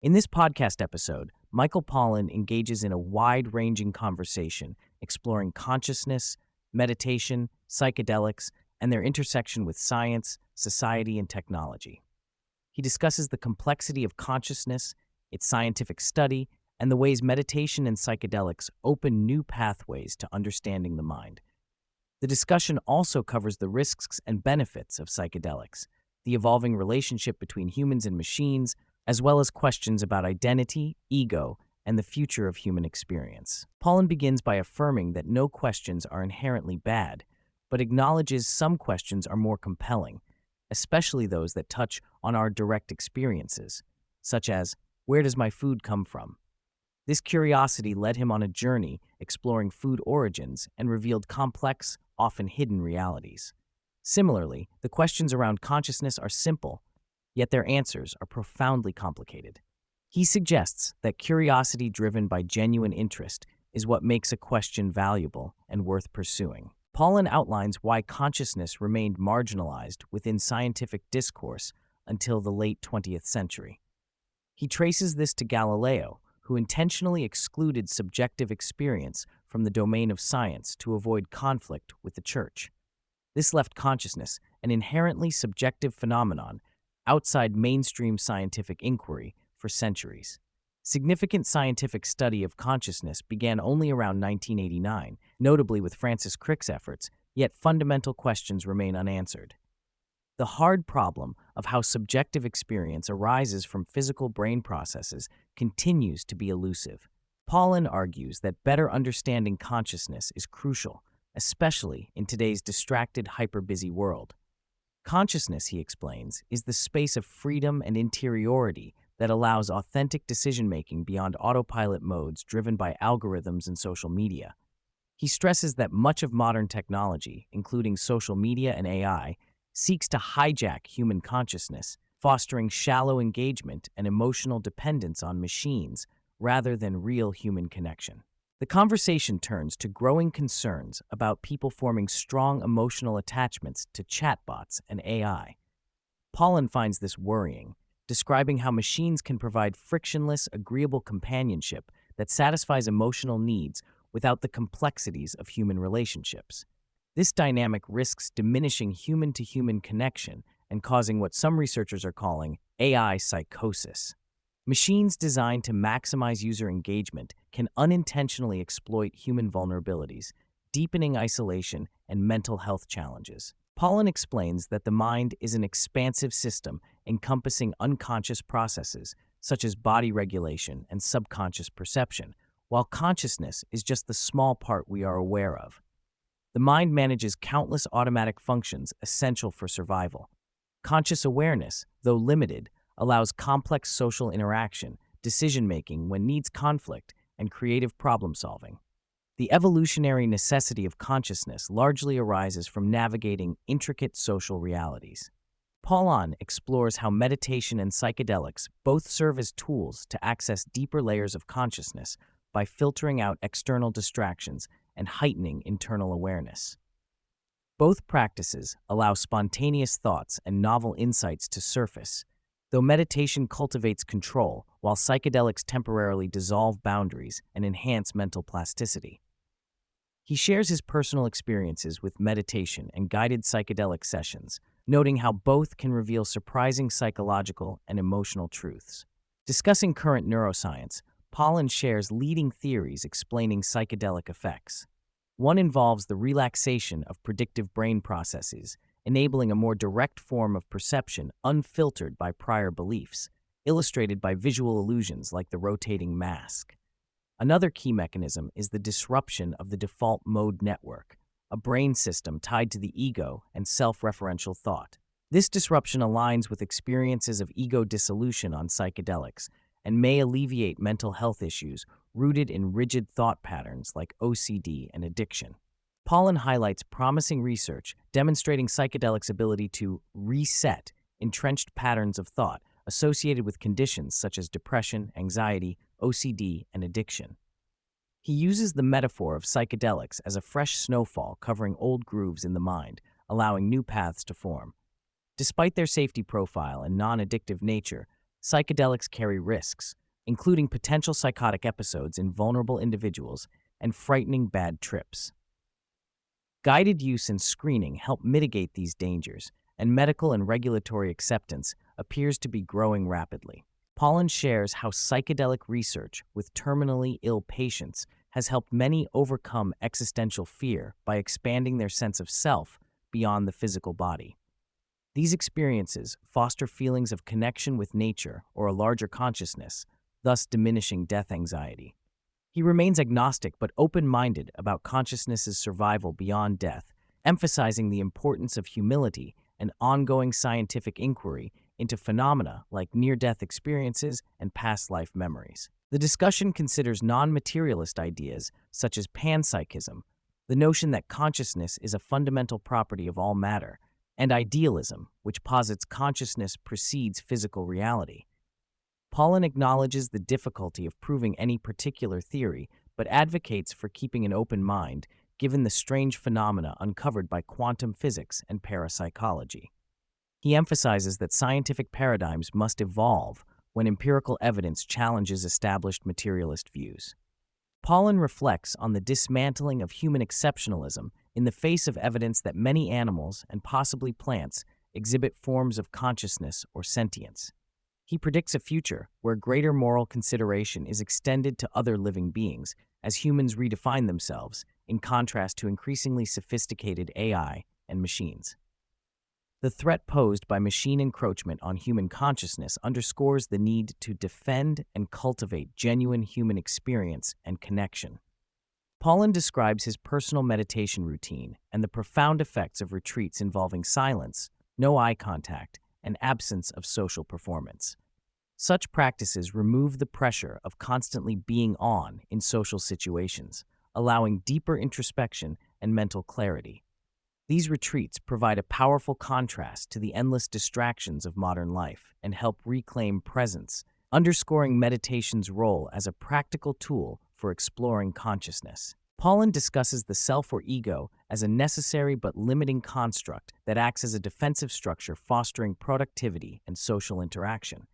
In this podcast episode, Michael Pollan engages in a wide ranging conversation exploring consciousness, meditation, psychedelics, and their intersection with science, society, and technology. He discusses the complexity of consciousness, its scientific study, and the ways meditation and psychedelics open new pathways to understanding the mind. The discussion also covers the risks and benefits of psychedelics, the evolving relationship between humans and machines, as well as questions about identity, ego, and the future of human experience. Pollan begins by affirming that no questions are inherently bad, but acknowledges some questions are more compelling, especially those that touch on our direct experiences, such as, where does my food come from? This curiosity led him on a journey exploring food origins and revealed complex, often hidden realities. Similarly, the questions around consciousness are simple, yet their answers are profoundly complicated. He suggests that curiosity driven by genuine interest is what makes a question valuable and worth pursuing. Pollan outlines why consciousness remained marginalized within scientific discourse until the late 20th century. He traces this to Galileo, who intentionally excluded subjective experience from the domain of science to avoid conflict with the Church. This left consciousness, an inherently subjective phenomenon, outside mainstream scientific inquiry for centuries. Significant scientific study of consciousness began only around 1989, notably with Francis Crick's efforts, yet fundamental questions remain unanswered. The hard problem of how subjective experience arises from physical brain processes continues to be elusive. Pollan argues that better understanding consciousness is crucial, especially in today's distracted, hyper-busy world. Consciousness, he explains, is the space of freedom and interiority that allows authentic decision-making beyond autopilot modes driven by algorithms and social media. He stresses that much of modern technology, including social media and AI, seeks to hijack human consciousness, fostering shallow engagement and emotional dependence on machines rather than real human connection. The conversation turns to growing concerns about people forming strong emotional attachments to chatbots and AI. Pollan finds this worrying, describing how machines can provide frictionless, agreeable companionship that satisfies emotional needs without the complexities of human relationships. This dynamic risks diminishing human-to-human connection and causing what some researchers are calling AI psychosis. Machines designed to maximize user engagement can unintentionally exploit human vulnerabilities, deepening isolation and mental health challenges. Pollan explains that the mind is an expansive system encompassing unconscious processes such as body regulation and subconscious perception, while consciousness is just the small part we are aware of. The mind manages countless automatic functions essential for survival. Conscious awareness, though limited, allows complex social interaction, decision-making when needs conflict, and creative problem-solving. The evolutionary necessity of consciousness largely arises from navigating intricate social realities. Pollan explores how meditation and psychedelics both serve as tools to access deeper layers of consciousness by filtering out external distractions and heightening internal awareness. Both practices allow spontaneous thoughts and novel insights to surface, though meditation cultivates control while psychedelics temporarily dissolve boundaries and enhance mental plasticity. He shares his personal experiences with meditation and guided psychedelic sessions, noting how both can reveal surprising psychological and emotional truths. Discussing current neuroscience, Pollan shares leading theories explaining psychedelic effects. One involves the relaxation of predictive brain processes, enabling a more direct form of perception unfiltered by prior beliefs, illustrated by visual illusions like the rotating mask. Another key mechanism is the disruption of the default mode network, a brain system tied to the ego and self-referential thought. This disruption aligns with experiences of ego dissolution on psychedelics and may alleviate mental health issues rooted in rigid thought patterns like OCD and addiction. Pollan highlights promising research demonstrating psychedelics' ability to reset entrenched patterns of thought associated with conditions such as depression, anxiety, OCD, and addiction. He uses the metaphor of psychedelics as a fresh snowfall covering old grooves in the mind, allowing new paths to form. Despite their safety profile and non-addictive nature, psychedelics carry risks, including potential psychotic episodes in vulnerable individuals and frightening bad trips. Guided use and screening help mitigate these dangers, and medical and regulatory acceptance appears to be growing rapidly. Pollan shares how psychedelic research with terminally ill patients has helped many overcome existential fear by expanding their sense of self beyond the physical body. These experiences foster feelings of connection with nature or a larger consciousness, thus diminishing death anxiety. He remains agnostic but open-minded about consciousness's survival beyond death, emphasizing the importance of humility and ongoing scientific inquiry into phenomena like near-death experiences and past life memories. The discussion considers non-materialist ideas such as panpsychism, the notion that consciousness is a fundamental property of all matter, and idealism, which posits consciousness precedes physical reality. Pollan acknowledges the difficulty of proving any particular theory, but advocates for keeping an open mind given the strange phenomena uncovered by quantum physics and parapsychology. He emphasizes that scientific paradigms must evolve when empirical evidence challenges established materialist views. Pollan reflects on the dismantling of human exceptionalism in the face of evidence that many animals, and possibly plants, exhibit forms of consciousness or sentience. He predicts a future where greater moral consideration is extended to other living beings as humans redefine themselves, in contrast to increasingly sophisticated AI and machines. The threat posed by machine encroachment on human consciousness underscores the need to defend and cultivate genuine human experience and connection. Pollan describes his personal meditation routine and the profound effects of retreats involving silence, no eye contact, and absence of social performance. Such practices remove the pressure of constantly being on in social situations, allowing deeper introspection and mental clarity. These retreats provide a powerful contrast to the endless distractions of modern life and help reclaim presence, underscoring meditation's role as a practical tool for exploring consciousness. Pollan discusses the self or ego as a necessary but limiting construct that acts as a defensive structure fostering productivity and social interaction.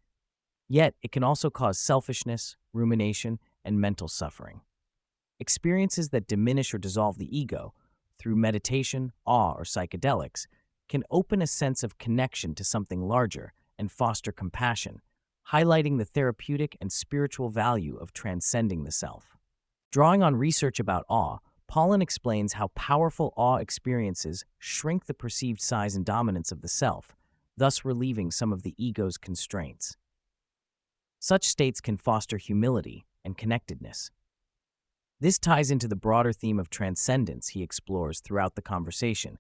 Yet, it can also cause selfishness, rumination, and mental suffering. Experiences that diminish or dissolve the ego, through meditation, awe, or psychedelics, can open a sense of connection to something larger and foster compassion, highlighting the therapeutic and spiritual value of transcending the self. Drawing on research about awe, Pollan explains how powerful awe experiences shrink the perceived size and dominance of the self, thus relieving some of the ego's constraints. Such states can foster humility and connectedness. This ties into the broader theme of transcendence he explores throughout the conversation,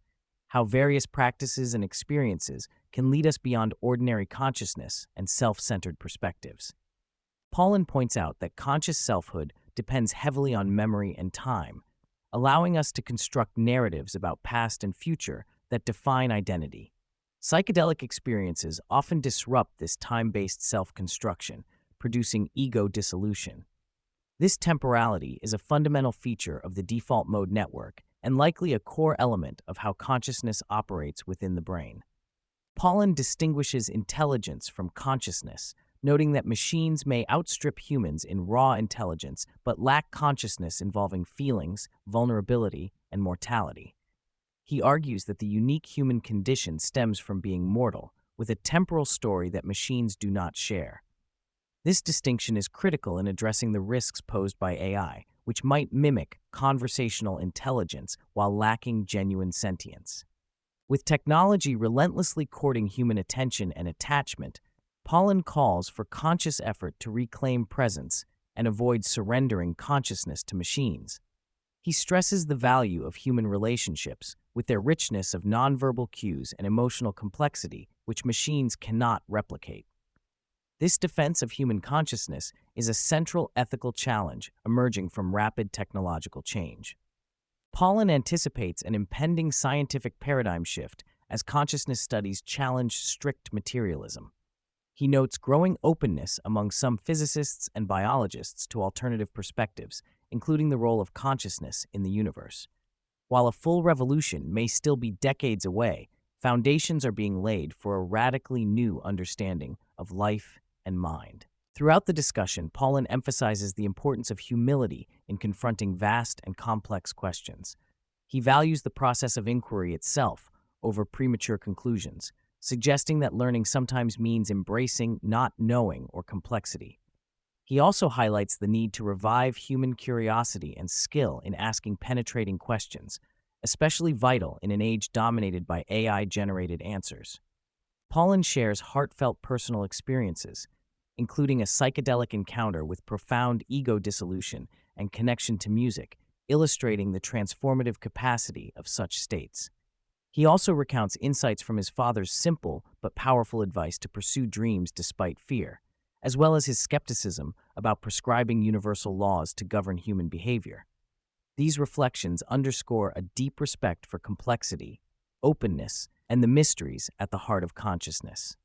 how various practices and experiences can lead us beyond ordinary consciousness and self-centered perspectives. Pollan points out that conscious selfhood depends heavily on memory and time, allowing us to construct narratives about past and future that define identity. Psychedelic experiences often disrupt this time-based self-construction, producing ego dissolution. This temporality is a fundamental feature of the default mode network and likely a core element of how consciousness operates within the brain. Pollan distinguishes intelligence from consciousness, noting that machines may outstrip humans in raw intelligence but lack consciousness involving feelings, vulnerability, and mortality. He argues that the unique human condition stems from being mortal, with a temporal story that machines do not share. This distinction is critical in addressing the risks posed by AI, which might mimic conversational intelligence while lacking genuine sentience. With technology relentlessly courting human attention and attachment, Pollan calls for conscious effort to reclaim presence and avoid surrendering consciousness to machines. He stresses the value of human relationships, with their richness of nonverbal cues and emotional complexity, which machines cannot replicate. This defense of human consciousness is a central ethical challenge emerging from rapid technological change. Pollan anticipates an impending scientific paradigm shift as consciousness studies challenge strict materialism. He notes growing openness among some physicists and biologists to alternative perspectives, including the role of consciousness in the universe. While a full revolution may still be decades away, foundations are being laid for a radically new understanding of life and mind. Throughout the discussion, Pollan emphasizes the importance of humility in confronting vast and complex questions. He values the process of inquiry itself over premature conclusions, suggesting that learning sometimes means embracing not knowing or complexity. He also highlights the need to revive human curiosity and skill in asking penetrating questions, especially vital in an age dominated by AI-generated answers. Pollan shares heartfelt personal experiences, including a psychedelic encounter with profound ego dissolution and connection to music, illustrating the transformative capacity of such states. He also recounts insights from his father's simple but powerful advice to pursue dreams despite fear, as well as his skepticism about prescribing universal laws to govern human behavior. These reflections underscore a deep respect for complexity, openness, and the mysteries at the heart of consciousness.